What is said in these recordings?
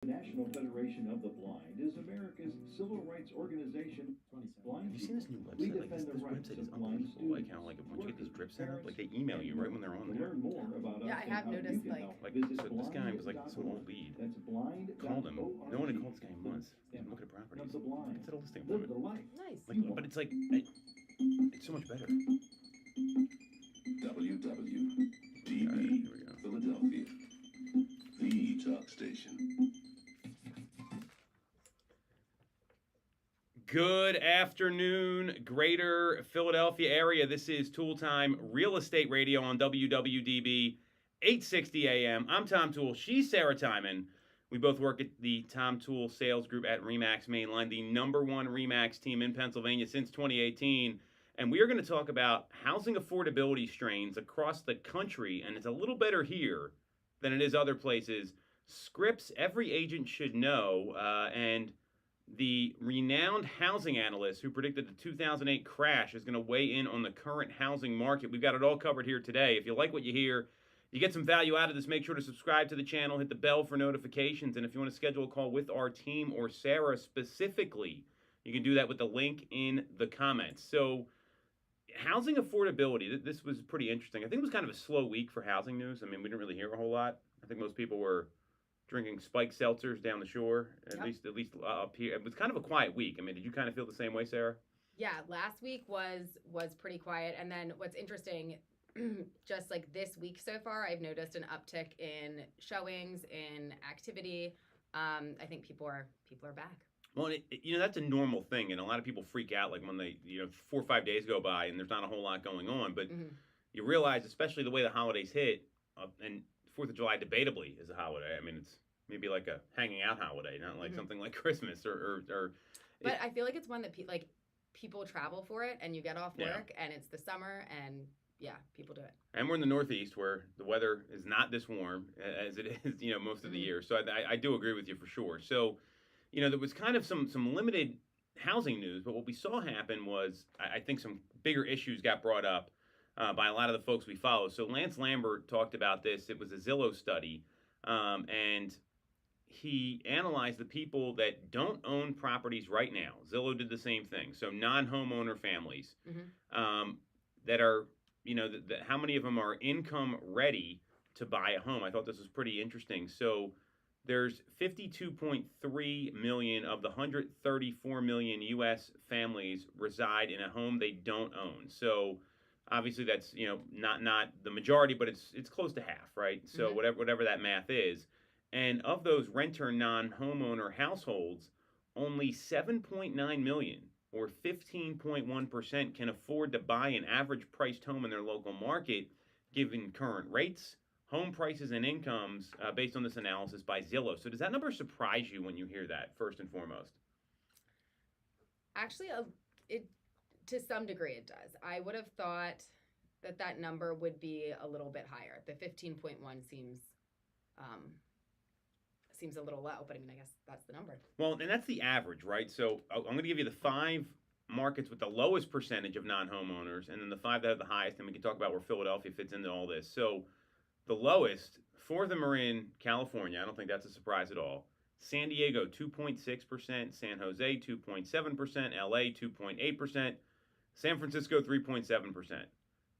The National Federation of the Blind is America's civil rights organization. Blind Have you seen this people, new we website? Like defend the this rights website is of blind unbelievable. Like students, how once you get these workers, drips set up, parents, like they email you and right more. when they're on To there. learn more about Yeah, us I and have how noticed you can help, Like visit so, this guy was like some blind.org. old lead. That's Called him. No one had called this guy in months. Yeah. Look at the properties. The blind. It's a listing Live appointment. the life. Nice. Like, You but want. it's like it's so much better. WWDB All right, here we go. Philadelphia, the talk station. Good afternoon, Greater Philadelphia area. This is Toole Time Real Estate Radio on WWDB 860 AM. I'm Tom Toole. She's Sarah Timon. We both work at the Tom Toole Sales Group at RE/MAX Mainline, the #1 RE/MAX team in Pennsylvania since 2018. And we are going to talk about housing affordability strains across the country. And it's a little better here than it is other places. Scripts every agent should know. And the renowned housing analyst who predicted the 2008 crash is going to weigh in on the current housing market. We've got it all covered here today. If you like what you hear, you get some value out of this, make sure to subscribe to the channel, hit the bell for notifications, and if you want to schedule a call with our team or Sarah specifically, you can do that with the link in the comments. So, housing affordability, this was pretty interesting. I think it was kind of a slow week for housing news. I mean, we didn't really hear a whole lot. I think most people were drinking spiked seltzers down the shore, at least up here. It was kind of a quiet week. I mean, did you kind of feel the same way, Sarah? Yeah, last week was pretty quiet, and then what's interesting, just like this week so far, I've noticed an uptick in showings, in activity. I think people are back. Well, that's a normal thing, and a lot of people freak out like when they 4 or 5 days go by and there's not a whole lot going on. But you realize, especially the way the holidays hit, and 4th of July debatably is a holiday. I mean, it's maybe like a hanging out holiday, not like something like Christmas or. But I feel like it's one that people travel for it, and you get off work, and it's the summer, and yeah, people do it. And we're in the Northeast where the weather is not this warm as it is, most of the year. So I do agree with you for sure. So, there was kind of some limited housing news, but what we saw happen was I think some bigger issues got brought up by a lot of the folks we follow. So Lance Lambert talked about this. It was a Zillow study, and he analyzed the people that don't own properties right now. Zillow did the same thing. So non-homeowner families that are, how many of them are income ready to buy a home? I thought this was pretty interesting. So there's 52.3 million of the 134 million U.S. families reside in a home they don't own. So obviously that's not the majority, but it's close to half, right? So whatever that math is, and of those renter non-homeowner households, only 7.9 million or 15.1% can afford to buy an average priced home in their local market, given current rates, home prices, and incomes based on this analysis by Zillow. So does that number surprise you when you hear that, first and foremost? Actually, to some degree it does. I would have thought that number would be a little bit higher. The 15.1 seems a little low, but I mean, I guess that's the number. Well, and that's the average, right? So I'm going to give you the 5 markets with the lowest percentage of non-homeowners, and then the 5 that have the highest, and we can talk about where Philadelphia fits into all this. So the lowest, 4 of them are in California. I don't think that's a surprise at all. San Diego, 2.6%. San Jose, 2.7%. LA, 2.8%. San Francisco, 3.7%.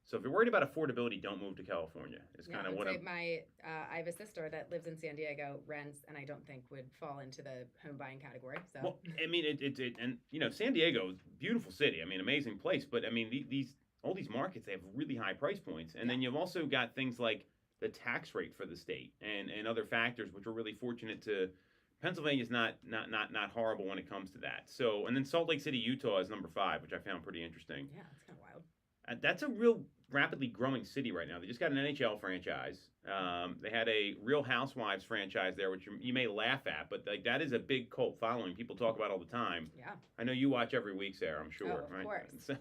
So if you're worried about affordability, don't move to California. It's kind of what I have a sister that lives in San Diego, rents, and I don't think would fall into the home buying category. So well, I mean, and San Diego is a beautiful city. I mean, amazing place. But I mean, all these markets, they have really high price points, and then you've also got things like the tax rate for the state and other factors, which we're really fortunate to. Pennsylvania's not horrible when it comes to that. So, and then Salt Lake City, Utah is number 5, which I found pretty interesting. Yeah, that's kind of wild. That's a real rapidly growing city right now. They just got an NHL franchise. They had a Real Housewives franchise there, which you may laugh at, but like that is a big cult following. People talk about all the time. Yeah. I know you watch every week, Sarah. I'm sure. Of course. So,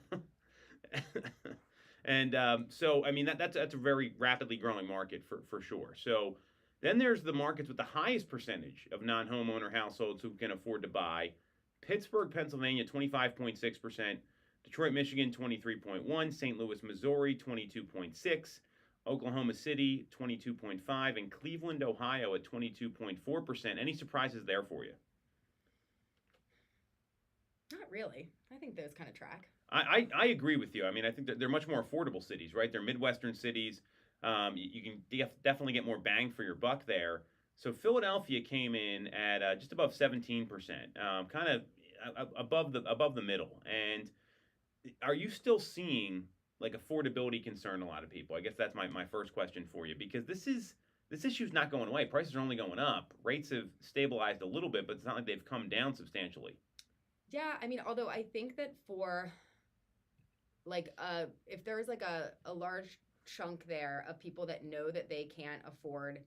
and so I mean that's a very rapidly growing market for sure. So then there's the markets with the highest percentage of non-homeowner households who can afford to buy. Pittsburgh, Pennsylvania, 25.6%. Detroit, Michigan, 23.1. St. Louis, Missouri, 22.6. Oklahoma City, 22.5, and Cleveland, Ohio at 22.4%. Any surprises there for you? Not really. I think those kind of track. I agree with you. I mean, I think that they're much more affordable cities, right? They're Midwestern cities. You can definitely get more bang for your buck there. So Philadelphia came in at just above 17%, kind of above the middle. And are you still seeing like affordability concern a lot of people? I guess that's my first question for you, because this issue's not going away. Prices are only going up. Rates have stabilized a little bit, but it's not like they've come down substantially. Yeah, I mean, although I think that for like if there's like a large chunk there of people that know that they can't afford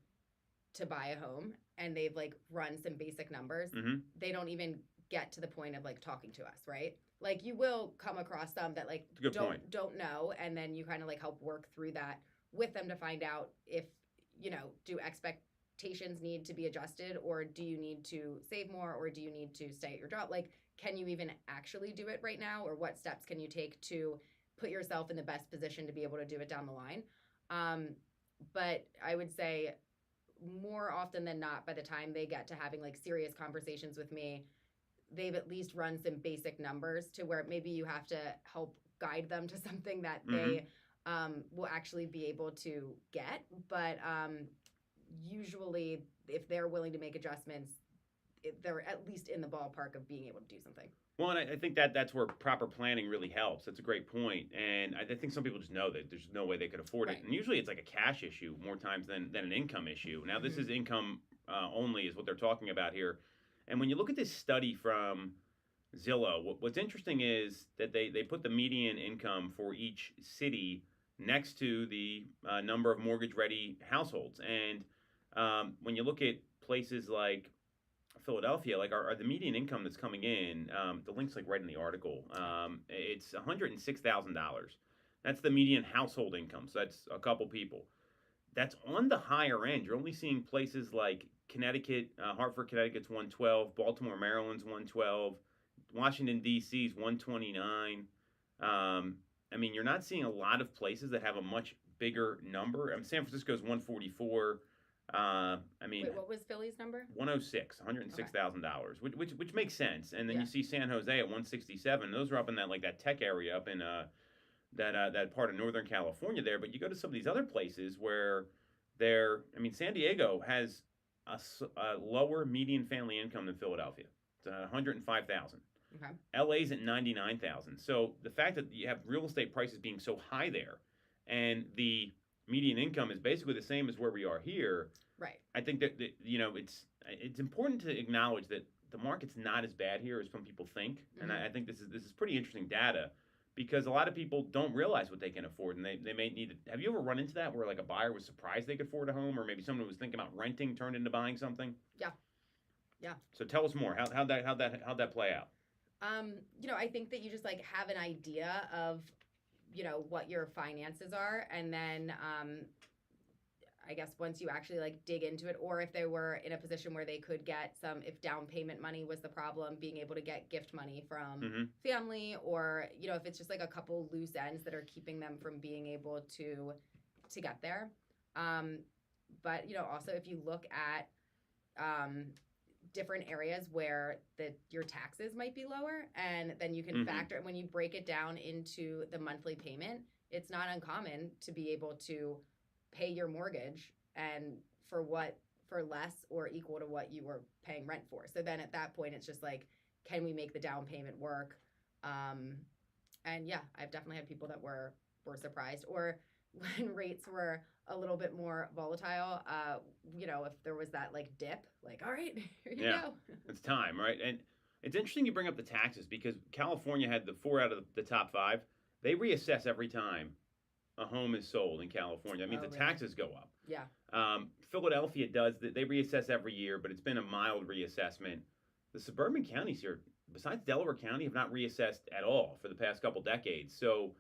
to buy a home and they've like run some basic numbers, they don't even get to the point of like talking to us, right? Like you will come across some that like don't know, and then you kind of like help work through that with them to find out if, you know, do expectations need to be adjusted, or do you need to save more, or do you need to stay at your job? Like, can you even actually do it right now, or what steps can you take to put yourself in the best position to be able to do it down the line? But I would say more often than not, by the time they get to having like serious conversations with me, they've at least run some basic numbers to where maybe you have to help guide them to something that they will actually be able to get. But usually, if they're willing to make adjustments, they're at least in the ballpark of being able to do something. Well, and I think that's where proper planning really helps. That's a great point. And I think some people just know that there's no way they could afford it. Right. And usually it's like a cash issue more times than an income issue. Now, this is income only is what they're talking about here. And when you look at this study from Zillow, what's interesting is that they put the median income for each city next to the number of mortgage-ready households. And when you look at places like Philadelphia, like are the median income that's coming in, the link's like right in the article. It's $106,000. That's the median household income. So that's a couple people. That's on the higher end. You're only seeing places like Connecticut, Hartford, Connecticut's 112, Baltimore, Maryland's 112, Washington D.C.'s 129. I mean, you're not seeing a lot of places that have a much bigger number. San Francisco's 144. I mean, wait, what was Philly's number? $106,000, which makes sense. And then you see San Jose at 167. Those are up in that tech area up in that part of Northern California there. But you go to some of these other places where San Diego has a lower median family income than Philadelphia. It's 105,000. Okay. LA's at 99,000. So the fact that you have real estate prices being so high there, and the median income is basically the same as where we are here. Right. I think that it's important to acknowledge that the market's not as bad here as some people think, and I think this is pretty interesting data, because a lot of people don't realize what they can afford, and they may need to. Have you ever run into that where like a buyer was surprised they could afford a home, or maybe someone who was thinking about renting turned into buying something? Yeah. So tell us more. How'd that play out? I think that you just like have an idea of, what your finances are, and then I guess once you actually like dig into it, or if they were in a position where they could get if down payment money was the problem, being able to get gift money from family, or if it's just like a couple loose ends that are keeping them from being able to get there. But also if you look at different areas where your taxes might be lower, and then you can factor when you break it down into the monthly payment, it's not uncommon to be able to pay your mortgage and for less or equal to what you were paying rent for. So then at that point, it's just like, can we make the down payment work? And yeah, I've definitely had people that were surprised, or when rates were a little bit more volatile, if there was that like dip, like, all right, here you go. It's time, right? And it's interesting you bring up the taxes, because California had the 4 out of the top 5. They reassess every time a home is sold in California. That means the taxes go up. Yeah. Philadelphia does that. They reassess every year, but it's been a mild reassessment. The suburban counties here, besides Delaware County, have not reassessed at all for the past couple decades. So,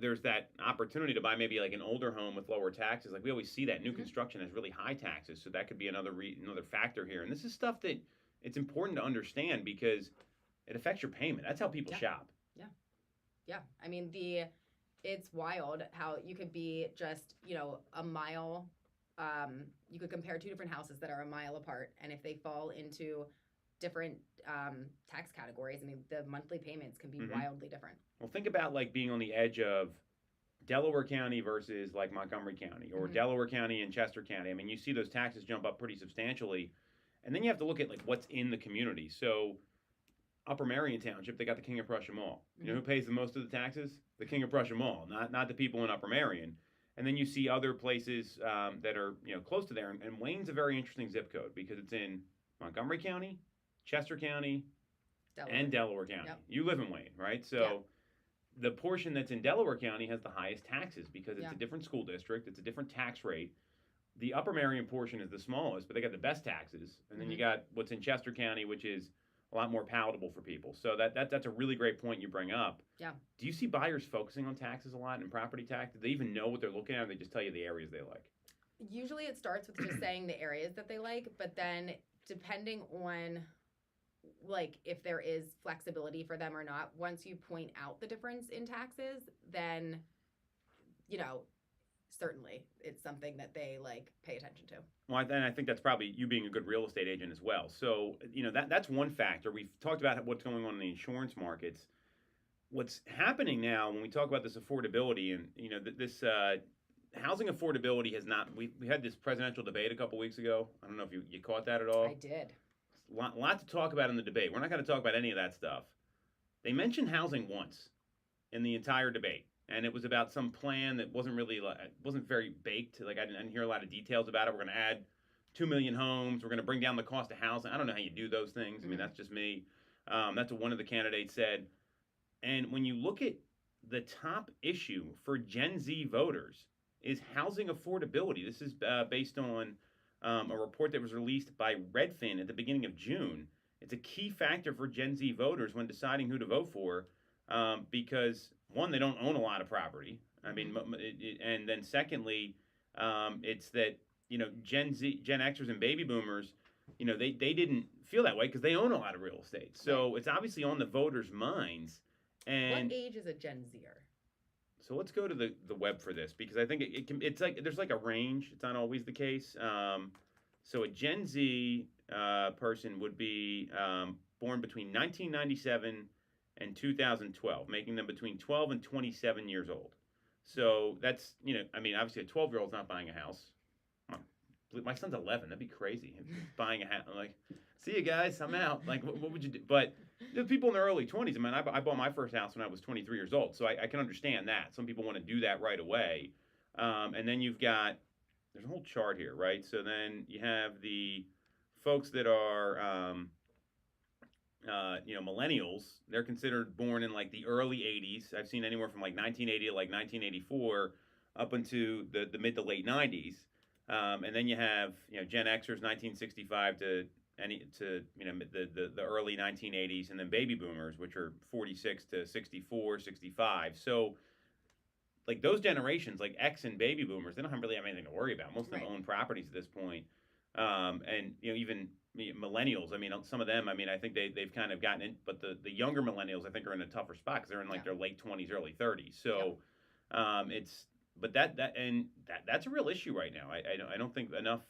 there's that opportunity to buy maybe like an older home with lower taxes. Like we always see that new construction has really high taxes, so that could be another factor here. And this is stuff that it's important to understand, because it affects your payment. That's how people shop. Yeah. I mean, It's wild how you could be just, a mile. You could compare two different houses that are a mile apart, and if they fall into different tax categories, I mean, the monthly payments can be Mhm. wildly different. Well, think about like being on the edge of Delaware County versus like Montgomery County or Mhm. Delaware County and Chester County. I mean, you see those taxes jump up pretty substantially. And then you have to look at like what's in the community. So Upper Marion Township, they got the King of Prussia Mall. You know who pays the most of the taxes? The King of Prussia Mall, not the people in Upper Marion. And then you see other places that are close to there. And Wayne's a very interesting zip code because it's in Montgomery County, Chester County, and Delaware County. Yep. You live in Wayne, right? So Yeah. the portion that's in Delaware County has the highest taxes because it's Yeah. a different school district, it's a different tax rate. The Upper Marion portion is the smallest, but they got the best taxes. And then you got what's in Chester County, which is a lot more palatable for people. So that's a really great point you bring up. Yeah. Do you see buyers focusing on taxes a lot and property tax? Do they even know what they're looking at, or they just tell you the areas they like? Usually it starts with just saying the areas that they like, but then depending on like if there is flexibility for them or not, once you point out the difference in taxes, then certainly it's something that they like pay attention to. Well, and I think that's probably you being a good real estate agent as well. So, that's one factor. We've talked about what's going on in the insurance markets. What's happening now when we talk about this affordability and, this housing affordability has not, we had this presidential debate a couple weeks ago. I don't know if you caught that at all. I did. Lot to talk about in the debate. We're not going to talk about any of that stuff. They mentioned housing once in the entire debate. And it was about some plan that wasn't very baked. Like I didn't hear a lot of details about it. We're going to add 2 million homes. We're going to bring down the cost of housing. I don't know how you do those things. I mean, that's just me. That's what one of the candidates said. And when you look at the top issue for Gen Z voters is housing affordability. This is based on a report that was released by Redfin at the beginning of June. It's a key factor for Gen Z voters when deciding who to vote for because one, they don't own a lot of property. I mean, and then secondly, it's that Gen Xers and baby boomers, they didn't feel that way because they own a lot of real estate. So it's obviously on the voters' minds. And what age is a Gen Zer? So let's go to the web for this because I think it's like there's like a range. It's not always the case. So a Gen Z person would be born between 1997 and 2012, making them between 12 and 27 years old. So that's, I mean, obviously a 12-year-old's not buying a house. My son's 11. That'd be crazy. Buying a house. I'm like, see you guys, I'm out. Like, what would you do? But the people in their early 20s, I mean, I bought my first house when I was 23 years old. So I can understand that. Some people want to do that right away. And then there's a whole chart here, right? So then you have the folks that are, millennials. They're considered born in like the early 80s. I've seen anywhere from like 1980 to like 1984 up into the mid to late 90s. And then you have Gen Xers 1965 to the early 1980s, and then baby boomers, which are 46 to 64, 65. So like those generations, like X and baby boomers, they don't really have anything to worry about. Most of them own properties at this point. And even millennials, I mean, some of them, I mean, I think they've kind of gotten in, but the younger millennials, I think, are in a tougher spot because they're in like their late 20s, early 30s. So that's a real issue right now. I don't think enough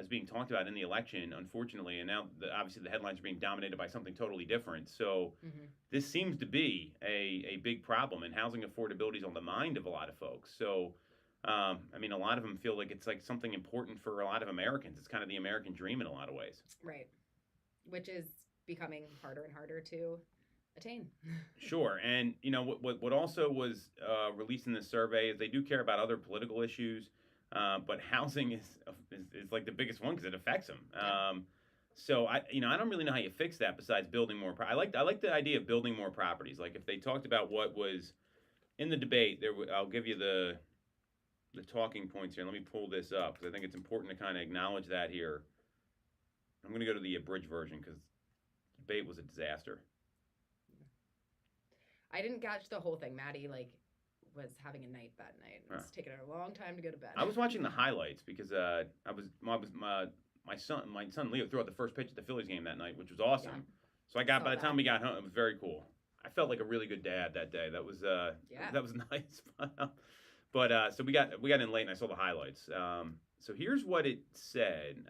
is being talked about in the election, unfortunately. And now, obviously, the headlines are being dominated by something totally different. So this seems to be a big problem, and housing affordability is on the mind of a lot of folks. So, I mean, a lot of them feel like it's like something important for a lot of Americans. It's kind of the American dream in a lot of ways. Right. Which is becoming harder and harder to attain. Sure. And, what also was released in this survey is they do care about other political issues. But housing is like the biggest one because it affects them. So I don't really know how you fix that besides building more. I like the idea of building more properties. Like if they talked about what was in the debate, I'll give you the talking points here. Let me pull this up because I think it's important to kind of acknowledge that here. I'm going to go to the abridged version because the debate was a disaster. I didn't catch the whole thing. Maddie was having a night that night. It's taken her a long time to go to bed. I was watching the highlights because my son Leo threw out the first pitch at the Phillies game that night, which was awesome. Yeah. So by the time we got home, it was very cool. I felt like a really good dad that day. That was Yeah. that was nice. But so we got in late, and I saw the highlights. So here's what it said.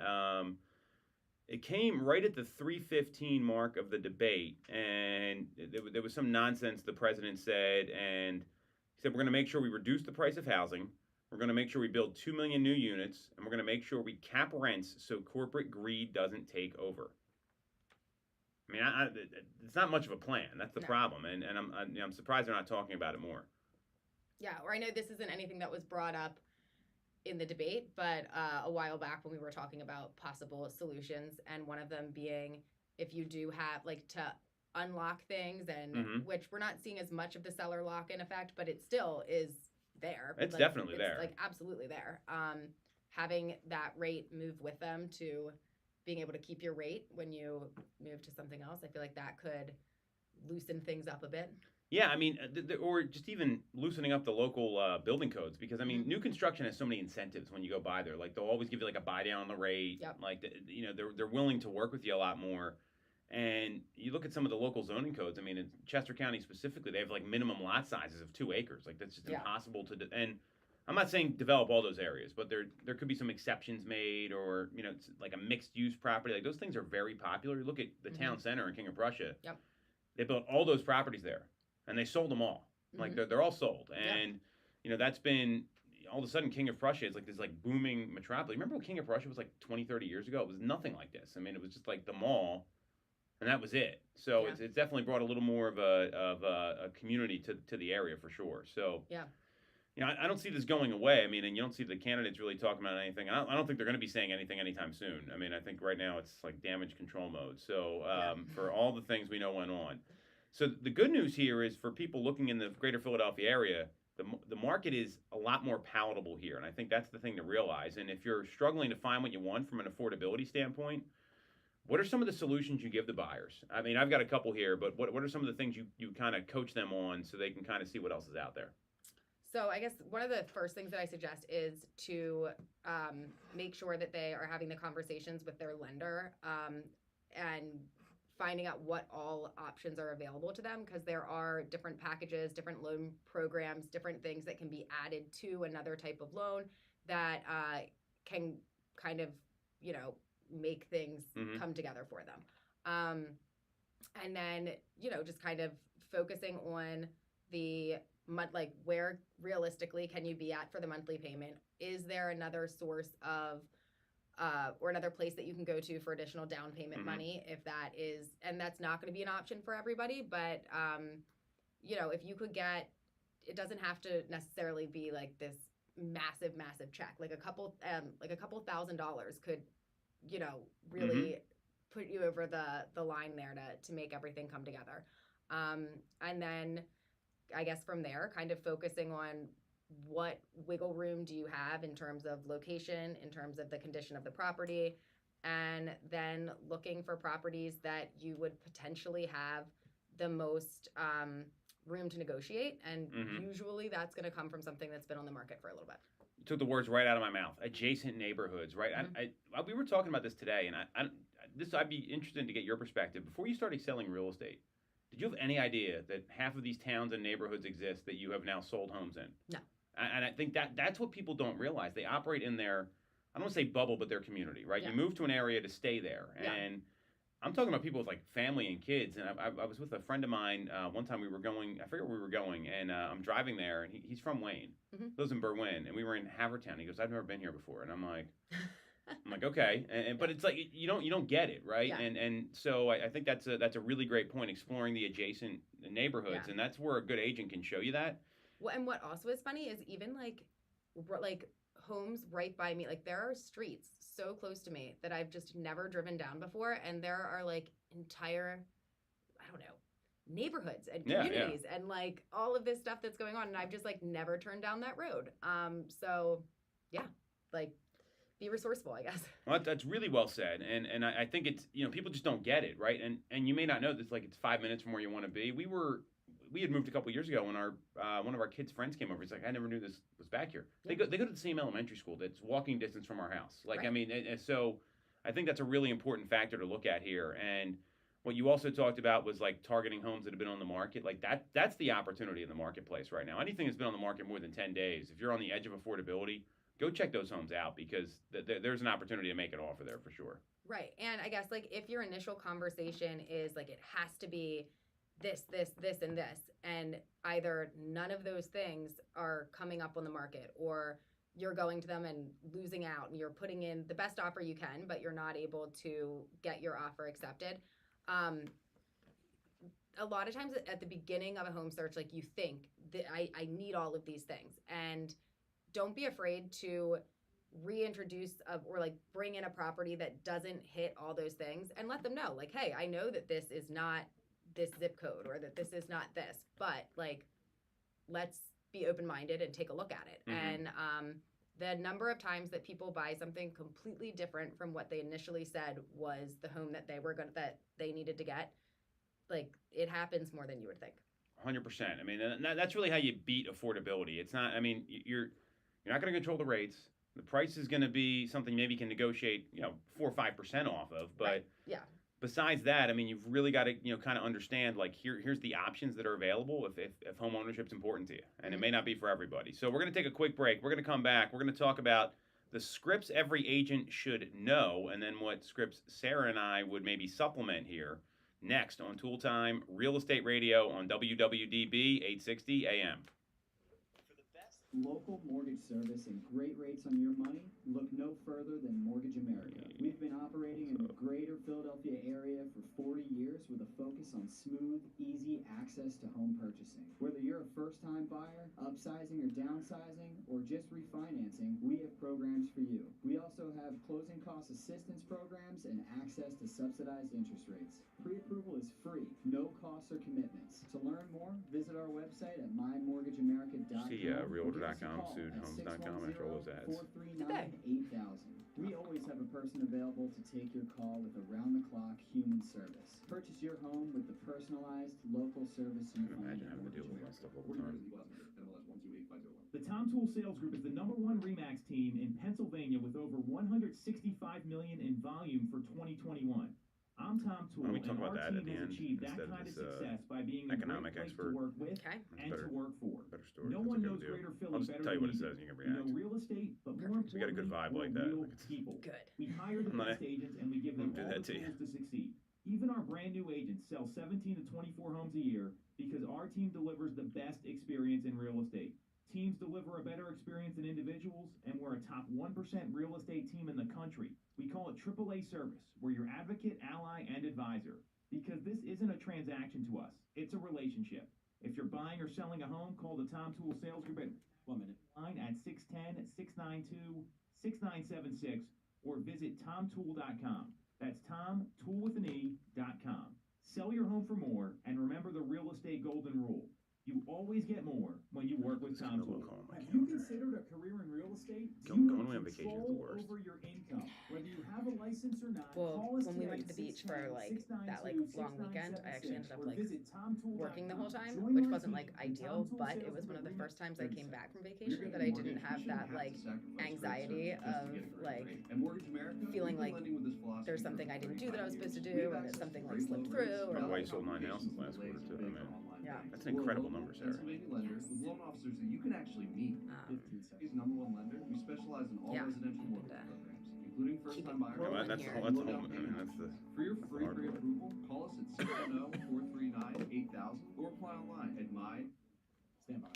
It came right at the 3:15 mark of the debate, and there was some nonsense the president said, and he said we're going to make sure we reduce the price of housing. We're going to make sure we build 2 million new units, and we're going to make sure we cap rents so corporate greed doesn't take over. I mean, it's not much of a plan. That's the No. problem, and I'm surprised they're not talking about it more. Yeah, or I know this isn't anything that was brought up in the debate, but a while back when we were talking about possible solutions, and one of them being if you do have like to unlock things, and Mhm. which we're not seeing as much of the seller lock in effect, but it still is there. It's Like, definitely it's, there. like absolutely there. Having that rate move with them to being able to keep your rate when you move to something else, I feel like that could loosen things up a bit. Yeah, I mean, or just even loosening up the local building codes, because I mean, Mm-hmm. new construction has so many incentives when you go by there. Like they'll always give you like a buy down on the rate. Yep. Like they're willing to work with you a lot more. And you look at some of the local zoning codes. I mean, in Chester County specifically, they have like minimum lot sizes of 2 acres. Like that's just Yeah. impossible to. And I'm not saying develop all those areas, but there could be some exceptions made, or it's like a mixed use property. Like those things are very popular. You look at the town center in King of Prussia. Yep. They built all those properties there, and they sold them all. Like they're all sold, and that's been all of a sudden King of Prussia is like this like booming metropolis. Remember when King of Prussia was like 20, 30 years ago? It was nothing like this. I mean, it was just like the mall, and that was it. So Yeah. it's definitely brought a little more of a community to the area for sure. So Yeah. I don't see this going away. I mean, and you don't see the candidates really talking about anything. I don't think they're going to be saying anything anytime soon. I mean, I think right now it's like damage control mode. So for all the things we know went on. So the good news here is for people looking in the greater Philadelphia area, the market is a lot more palatable here. And I think that's the thing to realize. And if you're struggling to find what you want from an affordability standpoint, what are some of the solutions you give the buyers? I mean, I've got a couple here, but what are some of the things you kind of coach them on so they can kind of see what else is out there? So I guess one of the first things that I suggest is to make sure that they are having the conversations with their lender and finding out what all options are available to them, because there are different packages, different loan programs, different things that can be added to another type of loan that can kind of, make things come together for them. And then, just kind of focusing on the like where realistically can you be at for the monthly payment? Is there another source of or another place that you can go to for additional down payment money, if that is, and that's not going to be an option for everybody, but if you could get, it doesn't have to necessarily be like this massive check, like a couple $1,000s could really put you over the line there to make everything come together. And then I guess from there, kind of focusing on what wiggle room do you have in terms of location, in terms of the condition of the property, and then looking for properties that you would potentially have the most room to negotiate. And usually that's going to come from something that's been on the market for a little bit. You took the words right out of my mouth. Adjacent neighborhoods, right? We were talking about this today, and I'd be interested to get your perspective. Before you started selling real estate, did you have any idea that half of these towns and neighborhoods exist that you have now sold homes in? No. And I think that's what people don't realize. They operate in their, I don't want to say bubble, but their community, right? Yeah. You move to an area to stay there. Yeah. And I'm talking about people with like family and kids. And I was with a friend of mine one time. We were going, I forget where we were going, and I'm driving there, and he's from Wayne, lives in Berwyn, and we were in Havertown. He goes, "I've never been here before," and I'm like, okay, but it's like you don't get it, right? Yeah. And so I think that's a really great point, exploring the adjacent neighborhoods, Yeah. and that's where a good agent can show you that. Well, and what also is funny is even like homes right by me, like there are streets so close to me that I've just never driven down before, and there are like entire, I don't know, neighborhoods and communities and like all of this stuff that's going on, and I've just like never turned down that road. So yeah, like be resourceful, I guess. Well, that's really well said, and I think it's people just don't get it, right? And you may not know this, like it's 5 minutes from where you want to be. We had moved a couple years ago when our one of our kids' friends came over. He's like, I never knew this was back here. Yeah. They go to the same elementary school that's walking distance from our house. Like, Right. I mean, and so I think that's a really important factor to look at here. And What you also talked about was like targeting homes that have been on the market. Like that's the opportunity in the marketplace right now. Anything that's been on the market more than 10 days, if you're on the edge of affordability, go check those homes out because there's an opportunity to make an offer there for sure. Right. And I guess like if your initial conversation is like it has to be this, and this, and either none of those things are coming up on the market, or you're going to them and losing out and you're putting in the best offer you can, but you're not able to get your offer accepted. A lot of times at the beginning of a home search, like you think that I need all of these things, and don't be afraid to reintroduce or like bring in a property that doesn't hit all those things, and let them know like, hey, I know that this is not this zip code, or that this is not this, but like, let's be open-minded and take a look at it. And the number of times that people buy something completely different from what they initially said was the home that they needed to get, like, it happens more than you would think. 100%. I mean, that's really how you beat affordability. It's not. I mean, you're not going to control the rates. The price is going to be something maybe you can negotiate, 4 or 5% off of. But Right. Yeah. besides that, I mean, you've really got to, kind of understand like here's the options that are available if home ownership's important to you, and it may not be for everybody. So we're going to take a quick break. We're going to come back. We're going to talk about the scripts every agent should know, and then what scripts Sarah and I would maybe supplement here. Next on Toole Time Real Estate Radio on WWDB 860 AM. For the best local mortgage service and great rates on your money, look no further than Mortgage America. We've been operating in the greater Philadelphia area for 40 years with a focus on smooth, easy access to home purchasing. Whether you're a first-time buyer, upsizing or downsizing, or just refinancing, we have programs for you. We also have closing cost assistance programs and access to subsidized interest rates. Pre-approval is free, no costs or commitments. To learn more, visit our website at mymortgageamerica.com. See Realtor.com, sued Homes.com after all those ads. 439-8000. We always have a person available to take your call with around-the-clock human service. Purchase your home with the personalized local service you I can find imagine at having to deal with that Mortgage stuff all the time. The Tom Toole Sales Group is the #1 RE/MAX team in Pennsylvania with over $165 million in volume for 2021. I'm Tom Toole, Why don't we talk and about our that at team the has end achieved that instead of kind of this, success by being a economic great place expert? to work with Okay. and Better- to work for. Better story. No That's one what knows we're gonna Greater do. Philly I'll just better tell you than what it we says do. and you can We know react. real estate, but more Perfect. We got a good importantly, vibe we're like that. real Look, it's- people. Good. We hire the I'm not- best agents, and we give them I'll do all that the to you. tools to succeed. Even our brand new agents sell 17 to 24 homes a year because our team delivers the best experience in real estate. Teams deliver a better experience than individuals, and we're a top 1% real estate team in the country. We call it AAA service. We're your advocate, ally, and advisor. Because this isn't a transaction to us, it's a relationship. If you're buying or selling a home, call the Tom Toole Sales Group at line at 610-692-6976 or visit tomtoole.com. That's tomtoole.com. Sell your home for more, and remember the real estate golden rule. You always get more when you work with Tom Toole. Have you considered a career in real estate? Do you Going want away on vacation is the control worst. over your income? Whether you have a license or not, Well, call us when we today went to at the beach for like that like long weekend, I actually ended up like working the whole time, which wasn't like ideal, but it was one of the first times I came back from vacation that I didn't have that like anxiety of like feeling like there's something I didn't do that I was supposed to do, or that something like slipped through, By or the way, you sold 9 houses last quarter too. I mean, yeah. that's an incredible number, Sarah. Pennsylvania lenders with loan officers that you can actually meet. He's #1 lender. We specialize in all Yeah. residential mortgage programs, including first-time buyers. Well, That's the here. whole. That's the whole. I mean, that's the. For your That's the free hard part. pre-approval, call us at 610-439-8000 or apply online at my. Stand by.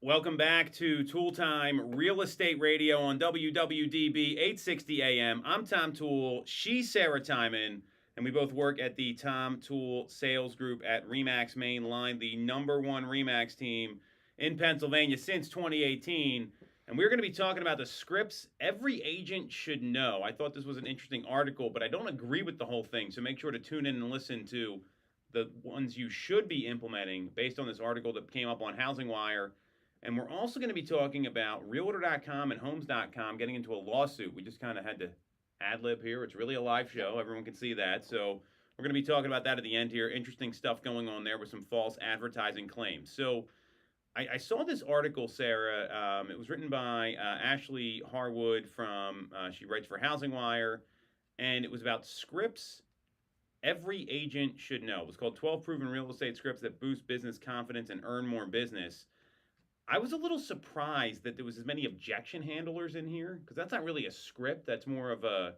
Welcome back to Toole Time Real Estate Radio on WWDB 860 AM. I'm Tom Toole. She's Sarah Timon, and we both work at the Tom Toole Sales Group at RE/MAX Main Line, the #1 RE/MAX team in Pennsylvania since 2018. And we're going to be talking about the scripts every agent should know. I thought this was an interesting article, but I don't agree with the whole thing. So make sure to tune in and listen to the ones you should be implementing based on this article that came up on Housing Wire. And we're also going to be talking about Realtor.com and Homes.com getting into a lawsuit. We just kind of had to ad-lib here. It's really a live show. Everyone can see that. So we're going to be talking about that at the end here. Interesting stuff going on there with some false advertising claims. So I saw this article, Sarah. It was written by Ashley Harwood from, she writes for Housing Wire, and it was about scripts every agent should know. It was called 12 Proven Real Estate Scripts That Boost Business Confidence and Earn More Business. I was a little surprised that there was as many objection handlers in here because that's not really a script. That's more of a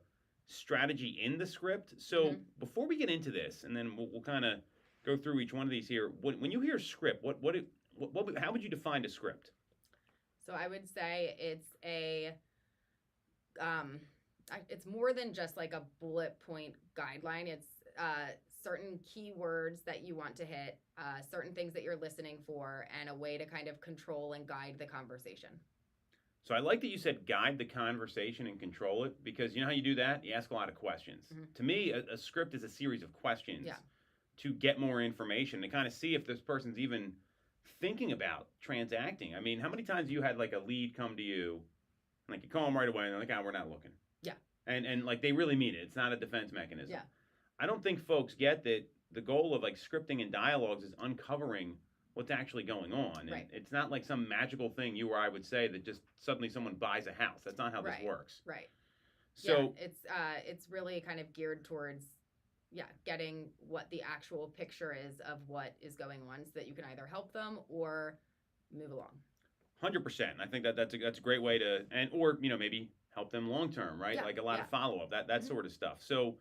strategy in the script. So before we get into this, and then we'll kind of go through each one of these here. When you hear script, how would you define a script? So I would say it's more than just like a bullet point guideline. It's certain keywords that you want to hit, certain things that you're listening for, and a way to kind of control and guide the conversation. So I like that you said guide the conversation and control it, because you know how you do that? You ask a lot of questions. To me, a script is a series of questions to get more information, to kind of see if this person's even thinking about transacting. I mean, how many times you had like a lead come to you, and like you call them right away, and they're like, we're not looking. Yeah. And like they really mean it. It's not a defense mechanism. Yeah. I don't think folks get that the goal of like scripting and dialogues is uncovering what's actually going on. Right. And it's not like some magical thing you or I would say that just suddenly someone buys a house. That's not how this works. Right. So it's really kind of geared towards getting what the actual picture is of what is going on, so that you can either help them or move along. 100%. I think that's a great way to, or maybe help them long term, right? Like a lot of follow up, that sort of stuff. So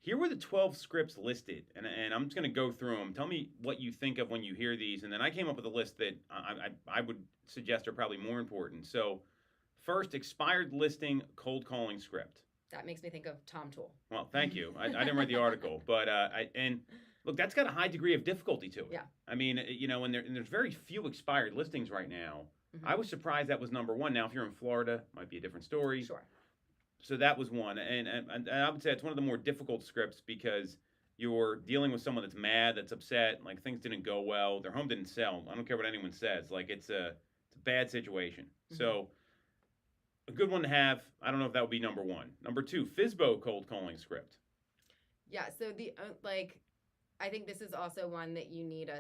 here were the 12 scripts listed, and I'm just going to go through them. Tell me what you think of when you hear these, and then I came up with a list that I would suggest are probably more important. So first, expired listing cold calling script. That makes me think of Tom Toole. Well, thank you. I didn't read the article, but and look, that's got a high degree of difficulty to it. Yeah. I mean, and there's very few expired listings right now. I was surprised that was number one. Now, if you're in Florida, might be a different story. Sure. So that was one, and I would say it's one of the more difficult scripts because you're dealing with someone that's mad, that's upset, like things didn't go well, their home didn't sell. I don't care what anyone says, like it's a bad situation. So a good one to have. I don't know if that would be number one. Number two, FSBO cold calling script. Yeah. So I think this is also one that you need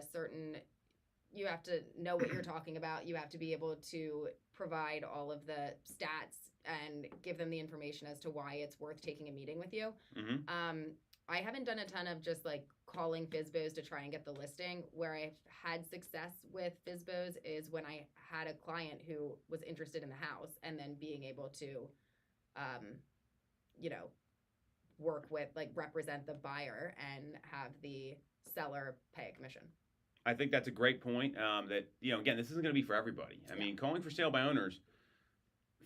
you have to know what you're talking about. You have to be able to provide all of the stats and give them the information as to why it's worth taking a meeting with you. I haven't done a ton of just like calling FSBOs to try and get the listing. Where I've had success with FSBOs is when I had a client who was interested in the house, and then being able to, work with, like, represent the buyer and have the seller pay a commission. I think that's a great point. That again, this isn't going to be for everybody. I mean, calling for sale by owners,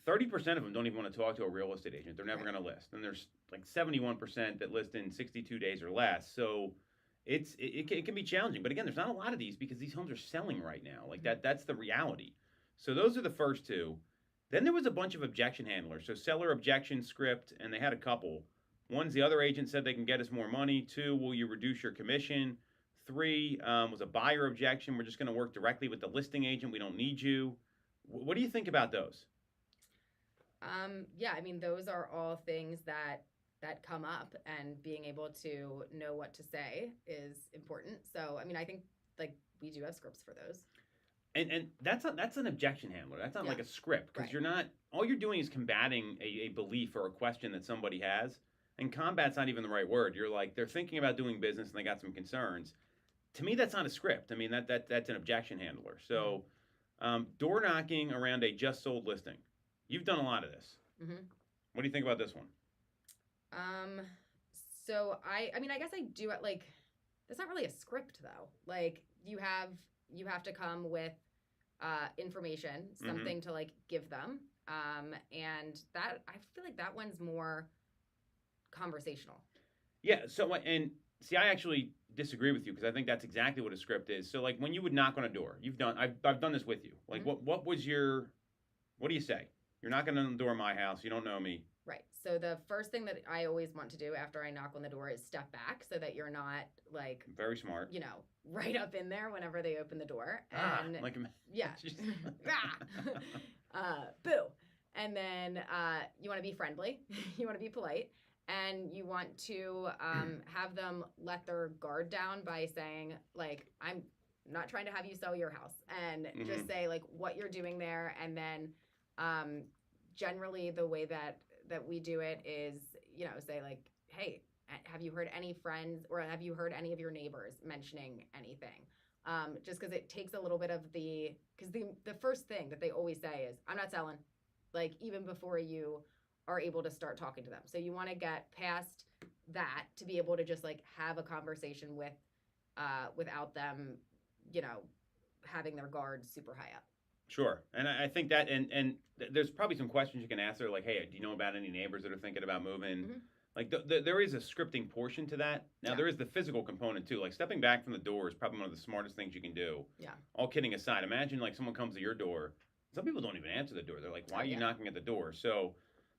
30% of them don't even want to talk to a real estate agent. They're never going to list, and there's like 71% that list in 62 days or less. So it can be challenging. But again, there's not a lot of these because these homes are selling right now. Like that's the reality. So those are the first two. Then there was a bunch of objection handlers. So seller objection script, and they had a couple. One's the other agent said they can get us more money. Two, will you reduce your commission? Three was a buyer objection. We're just going to work directly with the listing agent. We don't need you. What do you think about those? Yeah, I mean, those are all things that come up, and being able to know what to say is important. So, I mean, I think like we do have scripts for those. And that's an objection handler. That's not like a script, because all you're doing is combating a belief or a question that somebody has. And combat's not even the right word. You're like, they're thinking about doing business and they got some concerns. To me, that's not a script. I mean, that's an objection handler. So, door knocking around a just sold listing. You've done a lot of this. What do you think about this one? So I mean, I guess I do it like, that's not really a script though. Like you have to come with information, something to like give them. And that, I feel like that one's more conversational. Yeah. So, and see, I actually disagree with you, because I think that's exactly what a script is. So like when you would knock on a door, I've done this with you. Like what do you say? You're knocking on the door of my house. You don't know me. Right. So the first thing that I always want to do after I knock on the door is step back, so that you're not like, very smart, right up in there whenever they open the door. And boo. And then you want to be friendly. You want to be polite. And you want to have them let their guard down by saying, like, not trying to have you sell your house, and Mm-hmm. just say like what you're doing there, and then generally the way that we do it is, you know, say like, hey, have you heard any friends or have you heard any of your neighbors mentioning anything? Just because it takes a little bit of because the first thing that they always say is, I'm not selling, like even before you are able to start talking to them. So you want to get past that to be able to just like have a conversation without them, you know, having their guard super high up. Sure, and I think that, and there's probably some questions you can ask there, like, hey, do you know about any neighbors that are thinking about moving? Mhm. Like, there is a scripting portion to that. Now, Yeah. there is the physical component too. Like, stepping back from the door is probably one of the smartest things you can do. Yeah. All kidding aside, imagine like someone comes to your door. Some people don't even answer the door. They're like, why are you Yeah. knocking at the door? So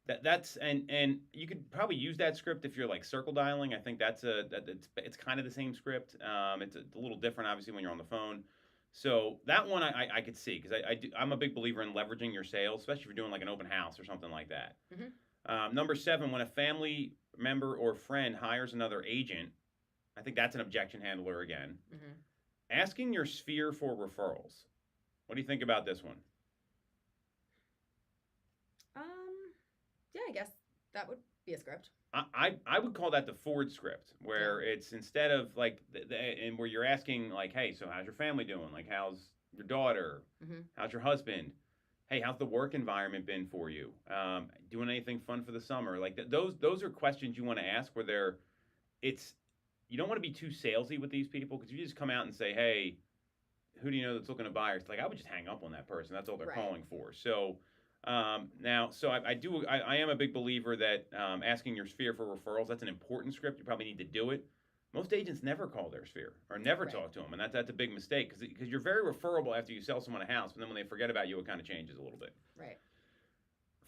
that's and you could probably use that script if you're like circle dialing. I think it's kind of the same script. It's a little different obviously when you're on the phone. So that one I could see because I'm a big believer in leveraging your sales, especially if you're doing like an open house or something like that. Mhm. Number 7, when a family member or friend hires another agent, I think that's an objection handler again. Mhm. Asking your sphere for referrals. What do you think about this one? Yeah, I guess that would be a script. I would call that the Ford script, where it's instead of like and where you're asking like, hey, so how's your family doing? Like, how's your daughter? Mhm. How's your husband? Hey, how's the work environment been for you? Doing anything fun for the summer? Like those are questions you want to ask where you don't want to be too salesy with these people because if you just come out and say, hey, who do you know that's looking to buy? It's like I would just hang up on that person. That's all they're Right. calling for. So I am a big believer that asking your sphere for referrals, that's an important script. You probably need to do it. Most agents never call their sphere or never Right. talk to them, and that's a big mistake because you're very referable after you sell someone a house, but then when they forget about you, it kind of changes a little bit. Right.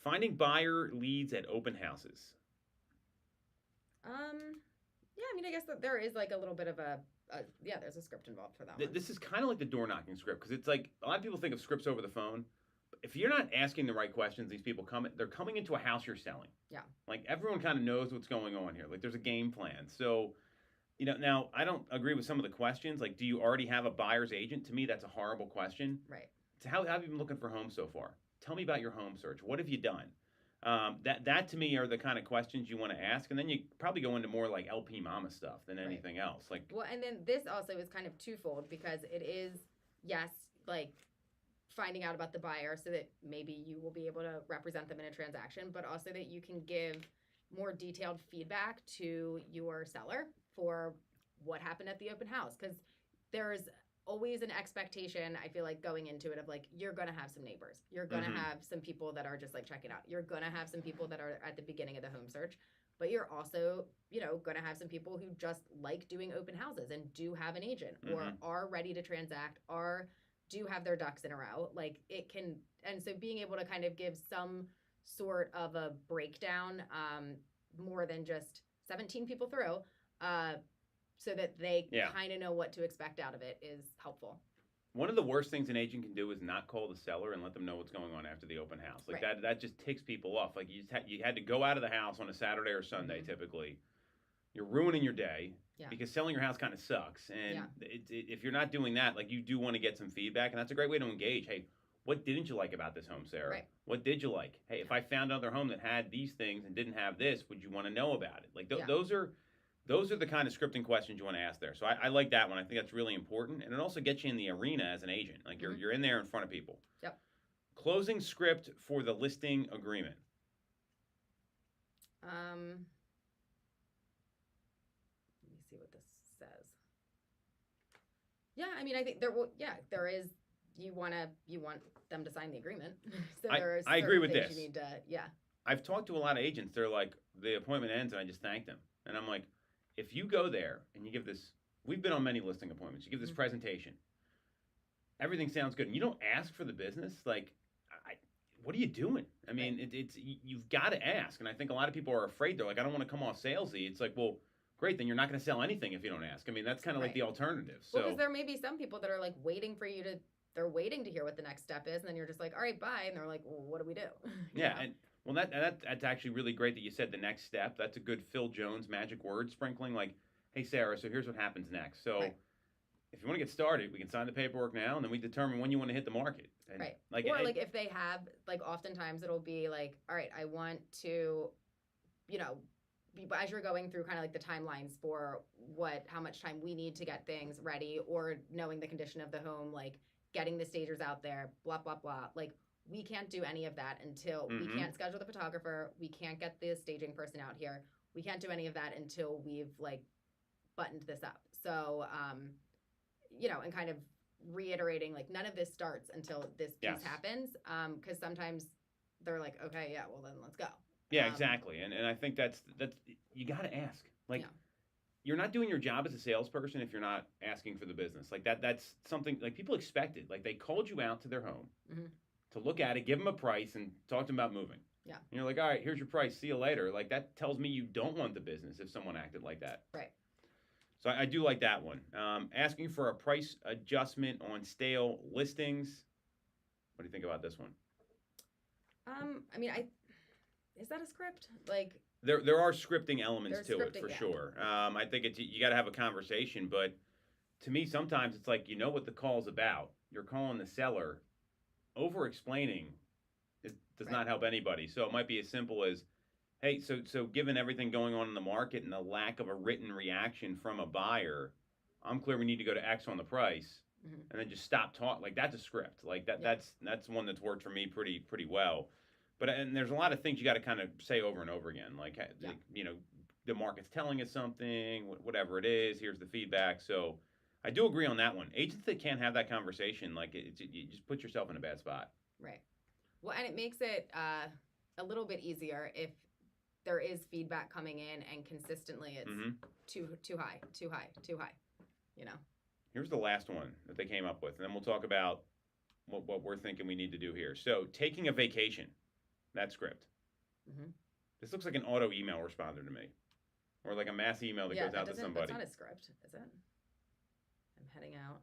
Finding buyer leads at open houses. Yeah, I mean, I guess that there is like a little bit of there's a script involved for that one. This is kind of like the door knocking script because it's like a lot of people think of scripts over the phone. But if you're not asking the right questions, these people they're coming into a house you're selling. Yeah. Like everyone kind of knows what's going on here. Like there's a game plan. So, now I don't agree with some of the questions. Like, do you already have a buyer's agent? To me, that's a horrible question. Right. So how have you been looking for homes so far? Tell me about your home search. What have you done? That to me are the kind of questions you want to ask, and then you probably go into more like LP Mama stuff than anything else. Like, well, and then this also is kind of twofold because it is like finding out about the buyer so that maybe you will be able to represent them in a transaction, but also that you can give more detailed feedback to your seller for what happened at the open house because there's always an expectation, I feel like, going into it of like, you're going to have some neighbors. You're going to have some people that are just like checking out. You're going to have some people that are at the beginning of the home search, but you're also, going to have some people who just like doing open houses and do have an agent or are ready to transact, do have their ducks in a row. Like it can, and so being able to kind of give some sort of a breakdown, more than just 17 people through, so that they kind of know what to expect out of it is helpful. One of the worst things an agent can do is not call the seller and let them know what's going on after the open house. Like that just ticks people off. Like you had to go out of the house on a Saturday or Sunday typically. You're ruining your day because selling your house kind of sucks. And if you're not doing that, like you do want to get some feedback, and that's a great way to engage. Hey, what didn't you like about this home, Sarah? Right. What did you like? Hey, if I found another home that had these things and didn't have this, would you want to know about it? Like those are the kind of scripting questions you want to ask there. So I like that one. I think that's really important. And it also gets you in the arena as an agent. Like you're in there in front of people. Yep. Closing script for the listing agreement. Let me see what this says. Yeah, I mean, I think there is, you want them to sign the agreement. So there are I agree with things this. You need to, I've talked to a lot of agents. They're like, the appointment ends and I just thank them. And I'm like, if you go there and you give this, we've been on many listing appointments, you give this presentation, everything sounds good, and you don't ask for the business, like, what are you doing? I mean, you've got to ask. And I think a lot of people are afraid. They're like, I don't want to come off salesy. It's like, well, great, then you're not going to sell anything if you don't ask. I mean, that's kind of like the alternative. So, because there may be some people that are like waiting for you to, they're waiting to hear what the next step is, and then you're just like, all right, bye. And they're like, well, what do we do? Well, that's actually really great that you said the next step. That's a good Phil Jones magic word sprinkling. Like, hey, Sarah, so here's what happens next. So if you want to get started, we can sign the paperwork now, and then we determine when you want to hit the market. And Right. Like, Or like if they have, like oftentimes it'll be like, all right, I want to, you know, as you're going through kind of like the timelines for how much time we need to get things ready, or knowing the condition of the home, like getting the stagers out there, blah, blah, blah. Like we can't do any of that until we can't schedule the photographer. We can't get the staging person out here. We can't do any of that until we've like buttoned this up. So, you know, and kind of reiterating, like none of this starts until this piece happens. Because sometimes they're like, okay, yeah, well then let's go. Yeah, exactly. And I think that's you got to ask. Like, you're not doing your job as a salesperson if you're not asking for the business. Like that's something like people expected. Like they called you out to their home to look at it, give them a price, and talk to them about moving. Yeah. And you're like, all right, here's your price. See you later. Like that tells me you don't want the business if someone acted like that. Right. So I do like that one. Asking for a price adjustment on stale listings. What do you think about this one? I mean, is that a script? Like there are scripting elements to it for yeah. sure. I think you got to have a conversation, but to me sometimes it's like you know what the call's about. You're calling the seller. Over explaining it does not help anybody. So it might be as simple as, hey, so given everything going on in the market and the lack of a written reaction from a buyer, I'm clear we need to go to X on the price, and then just stop talking. Like that's a script. Like that's one that's worked for me pretty well. But and there's a lot of things you got to kind of say over and over again. Like you know, the market's telling us something, whatever it is. Here's the feedback. So I do agree on that one. Agents that can't have that conversation, like you just put yourself in a bad spot. Right. Well, and it makes it a little bit easier if there is feedback coming in and consistently it's too high. You know. Here's the last one that they came up with, and then we'll talk about what we're thinking we need to do here. So taking a vacation, that script. This looks like an auto email responder to me, or like a mass email that goes out to somebody. That's not a script, is it? I'm heading out.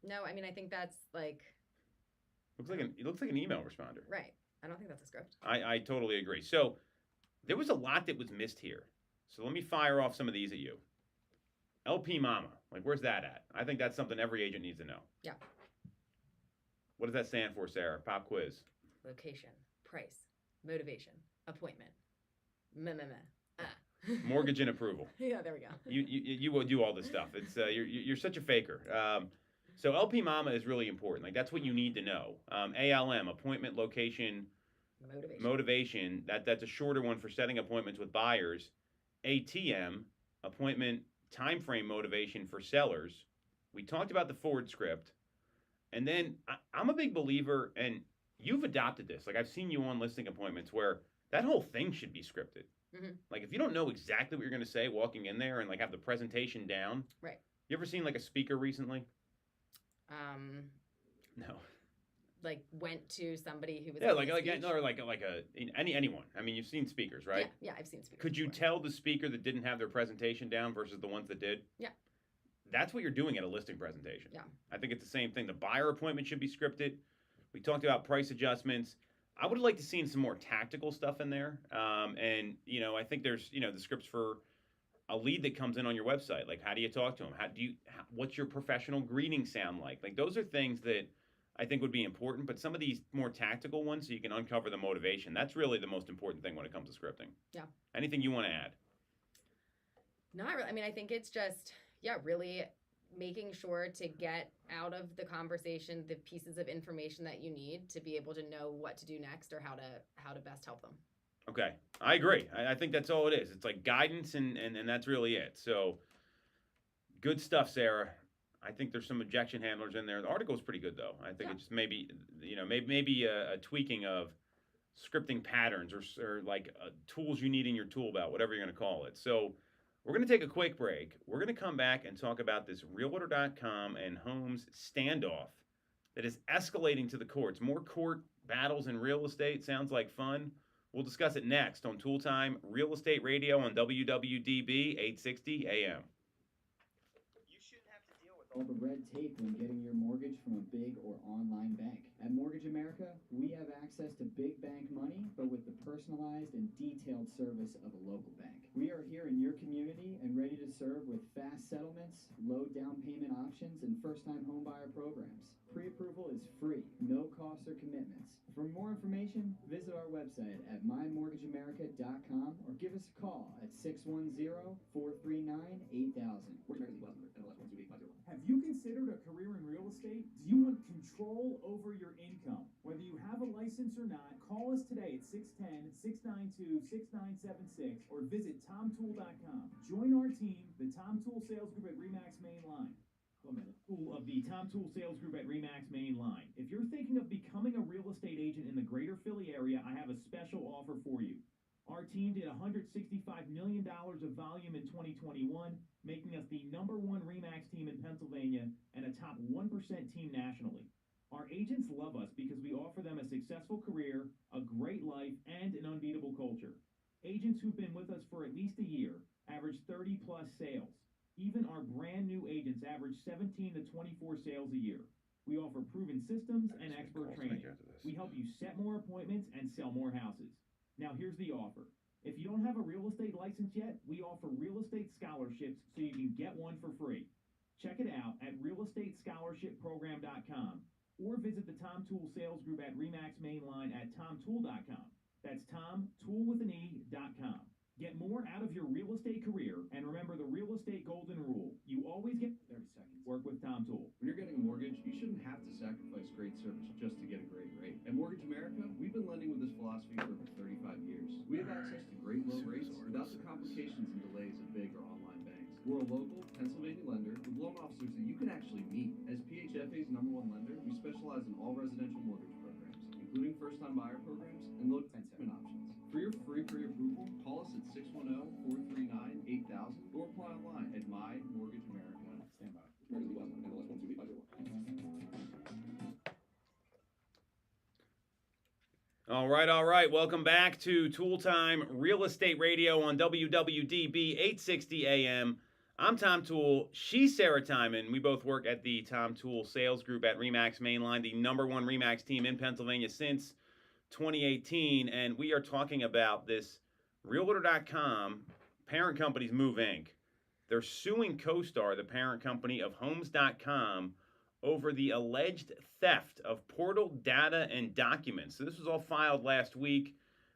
No, I mean I think that's like. It looks like an email responder. Right. I don't think that's a script. I totally agree. So there was a lot that was missed here. So let me fire off some of these at you. LP Mama, like where's that at? I think that's something every agent needs to know. Yeah. What does that stand for, Sarah? Pop quiz. Location, price, motivation, appointment. Mortgage and approval. Yeah, there we go. You will do all this stuff. It's you're such a faker. So LP Mama is really important. Like that's what you need to know. ALM, appointment, location, motivation. That's a shorter one for setting appointments with buyers. ATM, appointment, time frame, motivation for sellers. We talked about the forward script, and then I'm a big believer, and you've adopted this. Like I've seen you on listing appointments where that whole thing should be scripted. Like if you don't know exactly what you're going to say walking in there and like have the presentation down. Right. You ever seen like a speaker recently? No. Like went to somebody who was anyone. I mean, you've seen speakers, right? Yeah, I've seen speakers. Could you tell the speaker that didn't have their presentation down versus the ones that did? Yeah. That's what you're doing at a listing presentation. Yeah. I think it's the same thing. The buyer appointment should be scripted. We talked about price adjustments. I would like to see some more tactical stuff in there. And you know, I think there's the scripts for a lead that comes in on your website. Like, how do you talk to them? What's your professional greeting sound like? Like, those are things that I think would be important. But some of these more tactical ones, so you can uncover the motivation. That's really the most important thing when it comes to scripting. Yeah. Anything you want to add? No, I mean, I think it's just really making sure to get out of the conversation the pieces of information that you need to be able to know what to do next or how to best help them. Okay, I agree. I think that's all it is. It's like guidance, and that's really it. So, good stuff, Sarah. I think there's some objection handlers in there. The article's pretty good, though. I think it's just maybe a tweaking of scripting patterns or like tools you need in your tool belt, whatever you're going to call it. So, we're going to take a quick break. We're going to come back and talk about this Realtor.com and Homes standoff that is escalating to the courts. More court battles in real estate. Sounds like fun. We'll discuss it next on Toole Time Real Estate Radio on WWDB 860 AM. You shouldn't have to deal with all the red tape when getting your mortgage from a big or online bank. At Mortgage America, we have access to big bank money, but with the personalized and detailed service of a local bank. We are here in your community and ready to serve with fast settlements, low down payment options, and first-time homebuyer programs. Pre-approval is free, no costs or commitments. For more information, visit our website at mymortgageamerica.com or give us a call at 610-439-8000. Have you considered a career in real estate? Do you want control over your income? Whether you have a license or not, call us today at 610-692-6976 or visit TomToole.com. Join our team, the Tom Toole Sales Group at RE/MAX Main Line. Of the Tom Toole Sales Group at RE/MAX Main Line. If you're thinking of becoming a real estate agent in the greater Philly area, I have a special offer for you. Our team did $165 million of volume in 2021, making us the #1 RE/MAX team in Pennsylvania and a top 1% team nationally. Our agents love us because we offer them a successful career, a great life, and an unbeatable culture. Agents who've been with us for at least a year average 30-plus sales. Even our brand new agents average 17 to 24 sales a year. We offer proven systems and expert training. We help you set more appointments and sell more houses. Now here's the offer. If you don't have a real estate license yet, we offer real estate scholarships so you can get one for free. Check it out at realestatescholarshipprogram.com or visit the Tom Toole Sales Group at RE/MAX Main Line at tomtoole.com. That's tomtoole.com. Get more out of your real estate career, and remember the real estate golden rule. You always get 30 seconds. Work with Tom Toole. When you're getting a mortgage, you shouldn't have to sacrifice great service just to get a great rate. At Mortgage America, we've been lending with this philosophy for over 35 years. We have access to great low rates without the complications and delays of big or online banks. We're a local Pennsylvania lender with loan officers that you can actually meet. As PHFA's #1 lender, we specialize in all residential mortgage programs, including first-time buyer programs and low payment options. For your free pre-approval, call us at 610-439-8000 or apply online at mymortgageamerica. Stand by. All right. Welcome back to Toole Time Real Estate Radio on WWDB 860 AM. I'm Tom Toole. She's Sarah Timon. We both work at the Tom Toole Sales Group at RE/MAX Main Line, the #1 RE/MAX team in Pennsylvania since 2018, and we are talking about this Realtor.com parent company's Move Inc. They're suing CoStar, the parent company of Homes.com, over the alleged theft of portal data and documents. So this was all filed last week,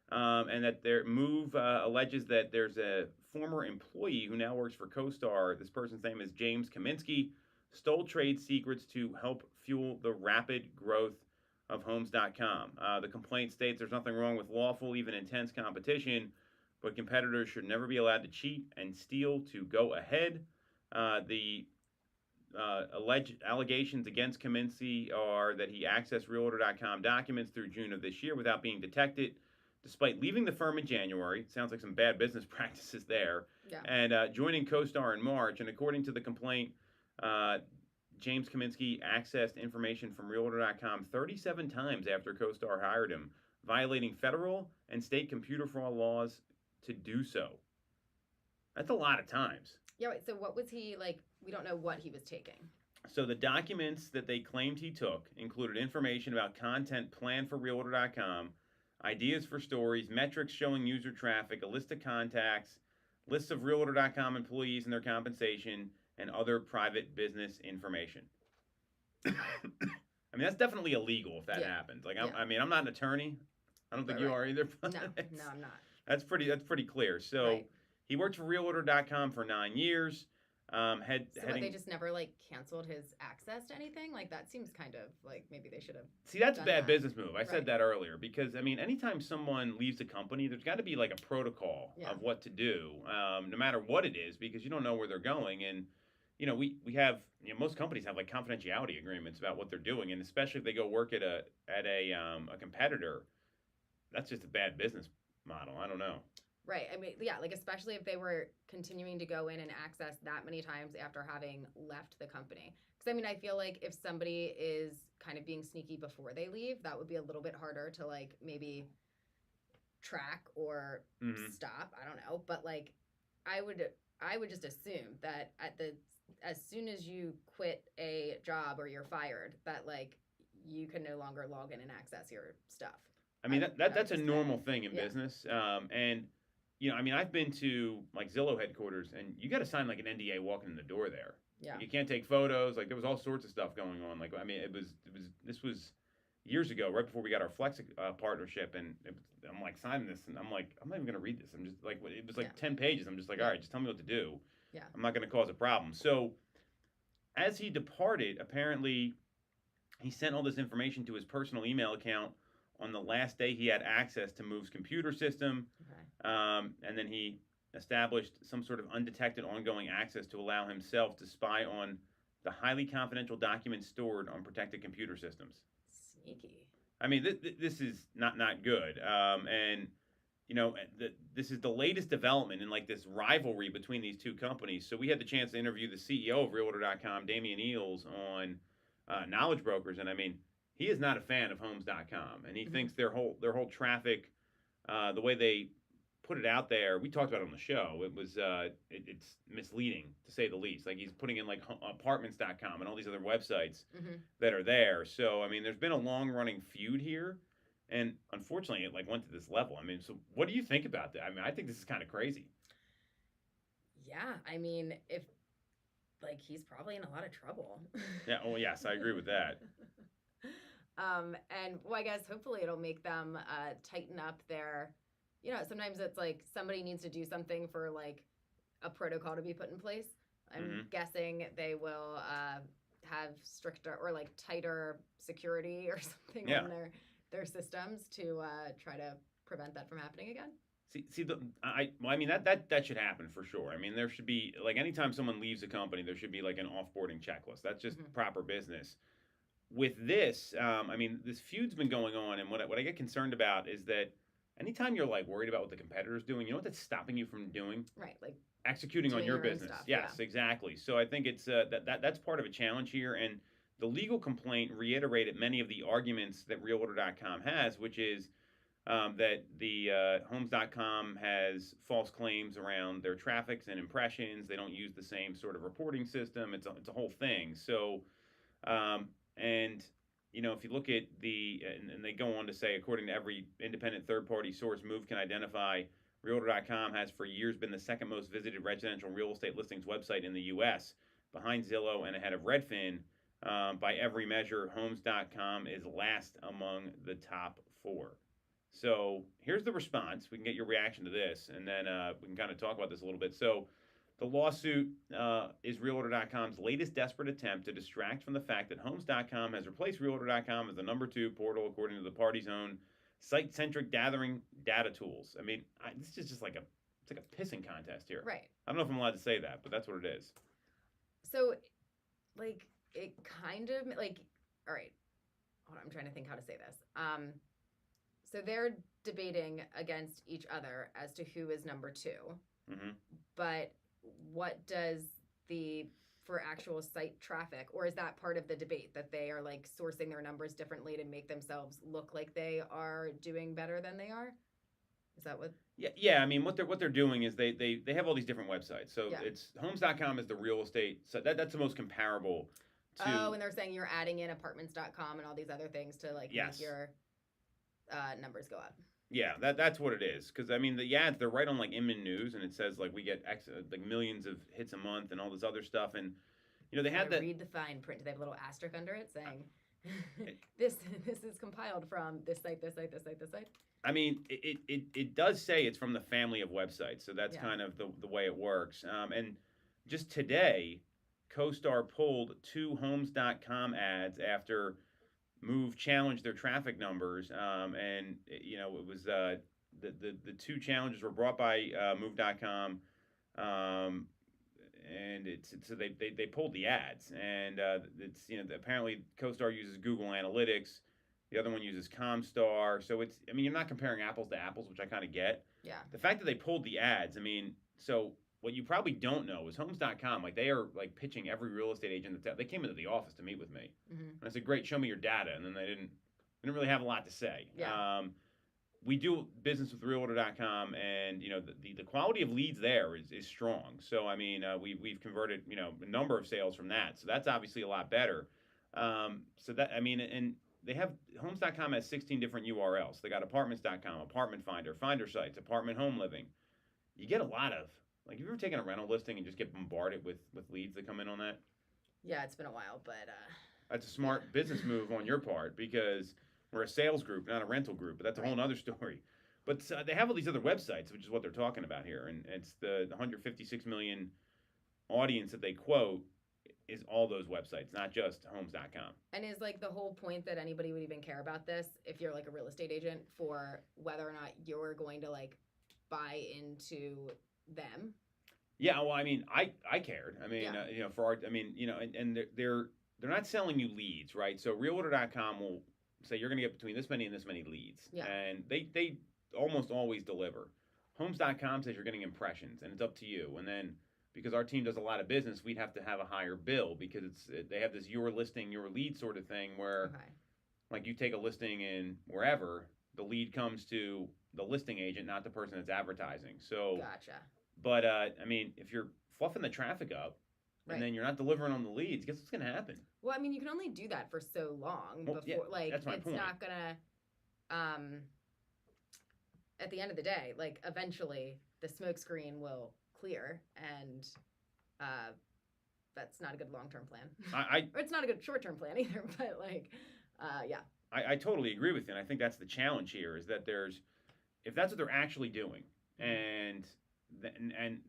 and that their Move alleges that there's a former employee who now works for CoStar. This person's name is James Kaminsky, stole trade secrets to help fuel the rapid growth of Homes.com. The complaint states there's nothing wrong with lawful, even intense competition, but competitors should never be allowed to cheat and steal to go ahead. The alleged allegations against Kaminsky are that he accessed Realtor.com documents through June of this year without being detected, despite leaving the firm in January. Sounds like some bad business practices there. Yeah. And joining CoStar in March. And according to the complaint, James Kaminsky accessed information from Realtor.com 37 times after CoStar hired him, violating federal and state computer fraud laws to do so. That's a lot of times. Yeah, wait, so what was he, like, we don't know what he was taking. So the documents that they claimed he took included information about content planned for Realtor.com, ideas for stories, metrics showing user traffic, a list of contacts, lists of Realtor.com employees and their compensation, and other private business information. I mean, that's definitely illegal if that happens. Like, I mean, I'm not an attorney. I don't think you are either. No, I'm not. That's pretty clear. So he worked for Realtor.com for 9 years. They just never like canceled his access to anything? Like that seems kind of like maybe they should have. See, that's a bad business move. I said that earlier because I mean, anytime someone leaves a company, there's got to be like a protocol of what to do, no matter what it is, because you don't know where they're going. And you know, we have most companies have like confidentiality agreements about what they're doing, and especially if they go work at a competitor, that's just a bad business model. I don't know. Right. I mean, yeah, like especially if they were continuing to go in and access that many times after having left the company. Because I mean, I feel like if somebody is kind of being sneaky before they leave, that would be a little bit harder to like maybe track or stop. I don't know. But like I would just assume that as soon as you quit a job or you're fired, that like you can no longer log in and access your stuff. I mean, I that's a would normal say. thing in Yeah. business. And, you know, I mean, I've been to like Zillow headquarters, and you got to sign like an NDA walking in the door there. Yeah. Like, you can't take photos. Like, there was all sorts of stuff going on. Like, I mean, this was years ago, right before we got our Flex partnership, and I'm like signing this, and I'm like, I'm not even gonna read this. I'm just like, it was like 10 pages. I'm just like, all right, just tell me what to do. Yeah. I'm not gonna cause a problem. So, as he departed, apparently, he sent all this information to his personal email account on the last day he had access to Move's computer system, Okay. and then he established some sort of undetected ongoing access to allow himself to spy on the highly confidential documents stored on protected computer systems. Sneaky. I mean, this is not good. And you know, this is the latest development in like this rivalry between these two companies. So we had the chance to interview the CEO of Realtor.com, Damian Eales, on Knowledge Brokers, and I mean, he is not a fan of Homes.com, and he thinks their whole traffic, the way they put it out there. We talked about it on the show. It was it's misleading to say the least. Like, he's putting in like Apartments.com and all these other websites that are there. So I mean, there's been a long running feud here, and unfortunately, it like went to this level. I mean, so what do you think about that? I mean, I think this is kind of crazy. Yeah, I mean, if like he's probably in a lot of trouble. Yeah. Oh, yes, I agree with that. And well, I guess hopefully it'll make them tighten up their. You know, sometimes it's like somebody needs to do something for like a protocol to be put in place. I'm guessing they will have stricter or like tighter security or something on their systems to try to prevent that from happening again. I mean that should happen for sure. I mean, there should be like anytime someone leaves a company, there should be like an offboarding checklist. That's just proper business. With this, I mean, this feud's been going on, and what I get concerned about is that anytime you're like worried about what the competitor's doing, you know what that's stopping you from doing? Right, like executing on your own business. stuff, Yes, exactly. So I think it's that's part of a challenge here, and the legal complaint reiterated many of the arguments that Realtor.com has, which is that the Homes.com has false claims around their traffics and impressions. They don't use the same sort of reporting system. It's a whole thing. So, and you know, if you look at and they go on to say, according to every independent third-party source, Move can identify, Realtor.com has for years been the second most visited residential real estate listings website in the U.S., behind Zillow and ahead of Redfin. By every measure, Homes.com is last among the top 4. So here's the response. We can get your reaction to this, and then we can kind of talk about this a little bit. So the lawsuit is Realtor.com's latest desperate attempt to distract from the fact that Homes.com has replaced Realtor.com as the number 2 portal, according to the party's own site-centric gathering data tools. I mean, this is just like it's like a pissing contest here. right. I don't know if I'm allowed to say that, but that's what it is. So, like, it kind of like, all right, hold on, I'm trying to think how to say this. So they're debating against each other as to who is number 2. But what does for actual site traffic, or is that part of the debate that they are like sourcing their numbers differently to make themselves look like they are doing better than they are? Is that what? Yeah. I mean, what they're doing is they have all these different websites. So it's Homes.com is the real estate. So that's the most comparable to. Oh, and they're saying you're adding in Apartments.com and all these other things to like make your numbers go up. Yeah, that's what it is. Because I mean, the ads, they're right on like Inman News, and it says like we get like millions of hits a month and all this other stuff. And you know, they had that. Read the fine print. Do they have a little asterisk under it saying this is compiled from this site, this site, this site, this site? I mean, it does say it's from the family of websites, so that's kind of the way it works. And just today, CoStar pulled 2 Homes.com ads after Move challenged their traffic numbers, and you know, it was the 2 challenges were brought by Move.com, and so they pulled the ads, and it's, you know, apparently CoStar uses Google Analytics, the other one uses Comstar, so it's, I mean, you're not comparing apples to apples, which I kind of get. Yeah. The fact that they pulled the ads, I mean, so what you probably don't know is Homes.com, like they are like pitching every real estate agent they came into the office to meet with me, and I said, great, show me your data, and then they didn't really have a lot to say. Yeah. We do business with Realtor.com, and you know, the quality of leads there is strong. So I mean, we've converted, you know, a number of sales from that. So that's obviously a lot better. So that, I mean, and they have homes.com has 16 different URLs. They got apartments.com, apartment finder, finder sites, apartment home living. You get a lot of, like, have you ever taken a rental listing and just get bombarded with leads that come in on that? Yeah, it's been a while, but That's a smart business move on your part because we're a sales group, not a rental group. But that's a whole other story. But they have all these other websites, which is what they're talking about here, and it's the 156 million audience that they quote is all those websites, not just homes.com. and is like the whole point that anybody would even care about this if you're like a real estate agent for whether or not you're going to like buy into them. Yeah, well, I mean, I cared. I mean, Yeah. you know, for our, I mean, you know, and they're not selling you leads, right? So realtor.com will say you're going to get between this many and this many leads, Yeah. and they almost always deliver. Homes.com says you're getting impressions, and it's up to you. And then because our team does a lot of business, we'd have to have a higher bill because they have this your listing, your lead sort of thing where, Okay. like, you take a listing in wherever, the lead comes to the listing agent, not the person that's advertising. So, Gotcha. but I mean, if you're fluffing the traffic up Right. and then you're not delivering on the leads, guess what's going to happen? Well, I mean, you can only do that for so long Well, before, yeah, like, that's my it's point. not gonna. At the end of the day, like, eventually the smoke screen will clear, and that's not a good long-term plan. Or it's not a good short-term plan either. But like, yeah. I totally agree with you, and I think that's the challenge here is that if that's what they're actually doing, and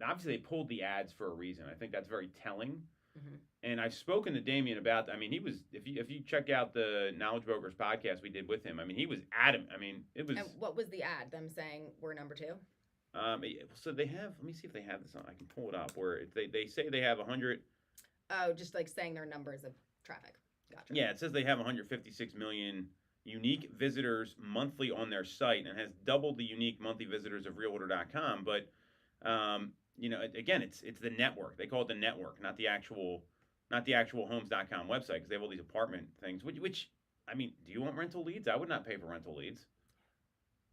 obviously they pulled the ads for a reason. I think that's very telling. Mhm. And I've spoken to Damien about. I mean, he was if you check out the Knowledge Brokers podcast we did with him. I mean, he was adamant. I mean, it was. And what was the ad? Them saying we're number 2? So they have. Let me see if they have this on. I can pull it up. Where they say they have 100. Oh, just like saying their numbers of traffic. Gotcha. Yeah, it says they have 156 million unique visitors monthly on their site and has doubled the unique monthly visitors of Realtor.com. But you know, again, it's the network. They call it the network, not the actual Homes.com website because they have all these apartment things. Which I mean, do you want rental leads? I would not pay for rental leads.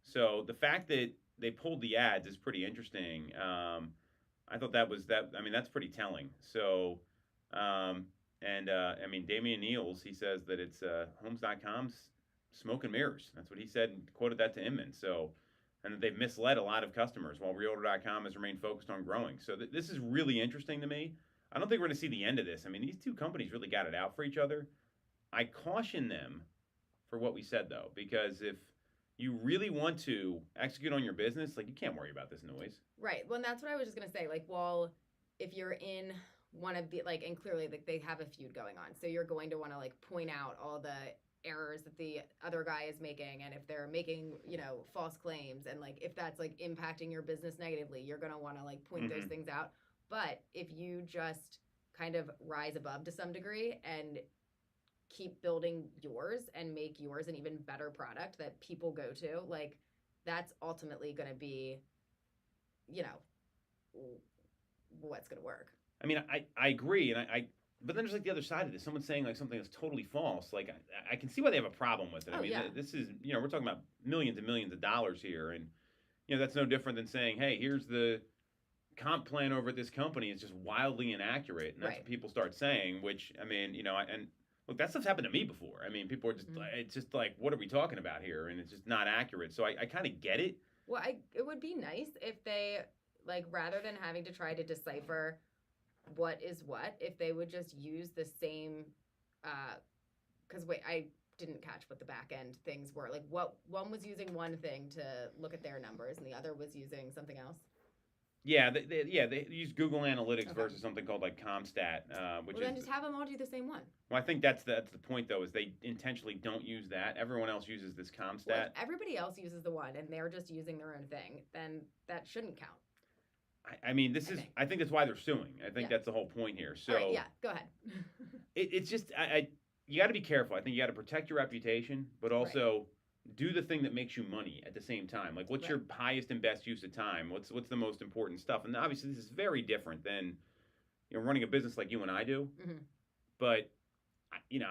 So the fact that they pulled the ads is pretty interesting. I thought that was that. I mean, that's pretty telling. So. I mean, Damian Niels, he says that it's Homes.com's smoke and mirrors. That's what he said and quoted that to Inman. So, and that they've misled a lot of customers while Realtor.com has remained focused on growing. So this is really interesting to me. I don't think we're going to see the end of this. I mean, these two companies really got it out for each other. I caution them for what we said, though, because if you really want to execute on your business, like, you can't worry about this noise. Right. Well, and that's what I was just gonna say. Like, well, if you're in one of the like, and clearly like they have a feud going on, so you're going to want to like point out all the errors that the other guy is making, and if they're making, you know, false claims, and like if that's like impacting your business negatively, you're gonna want to like point those things out. But if you just kind of rise above to some degree and keep building yours and make yours an even better product that people go to, like, that's ultimately going to be, you know, what's going to work. I mean, I agree, and but then there's like the other side of this. Someone saying like something that's totally false. Like I can see why they have a problem with it. I mean, this is, you know, we're talking about millions and millions of dollars here, and you know that's no different than saying, hey, here's the comp plan over at this company is just wildly inaccurate, and that's what people start saying. Which I mean, you know, and look, that stuff's happened to me before. I mean, people are just it's just like, what are we talking about here? And it's just not accurate. So I kind of get it. Well, it would be nice if they, like, rather than having to try to decipher what is what, if they would just use the same, because wait, I didn't catch what the back end things were. Like, what one was using one thing to look at their numbers and the other was using something else. Yeah, they use Google Analytics versus something called like Comstat, which well, then just have them all do the same one. Well, I think that's the point though, is they intentionally don't use that. Everyone else uses this Comstat. Well, if everybody else uses the one and they're just using their own thing, then that shouldn't count. I mean, I think that's why they're suing. I think that's the whole point here. So all right, yeah, go ahead. It's just you got to be careful. I think you got to protect your reputation, but also do the thing that makes you money at the same time. Like, what's your highest and best use of time? What's the most important stuff? And obviously, this is very different than, you know, running a business like you and I do. Mm-hmm. But you know,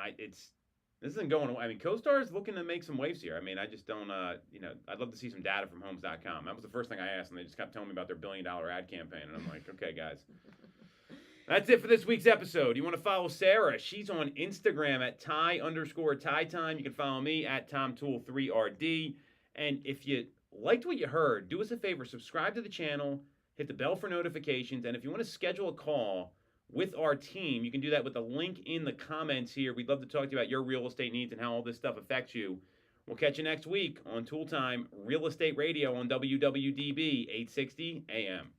this isn't going away. I mean, CoStar is looking to make some waves here. I mean, I just don't, you know, I'd love to see some data from Homes.com. That was the first thing I asked, and they just kept telling me about their $1 billion ad campaign, and I'm like, okay, guys. That's it for this week's episode. You want to follow Sarah? She's on Instagram at Ty_Ty Time. You can follow me at TomToole3RD. And if you liked what you heard, do us a favor, subscribe to the channel, hit the bell for notifications, and if you want to schedule a call with our team, you can do that with the link in the comments here. We'd love to talk to you about your real estate needs and how all this stuff affects you. We'll catch you next week on Toole Time Real Estate Radio on WWDB 860 AM.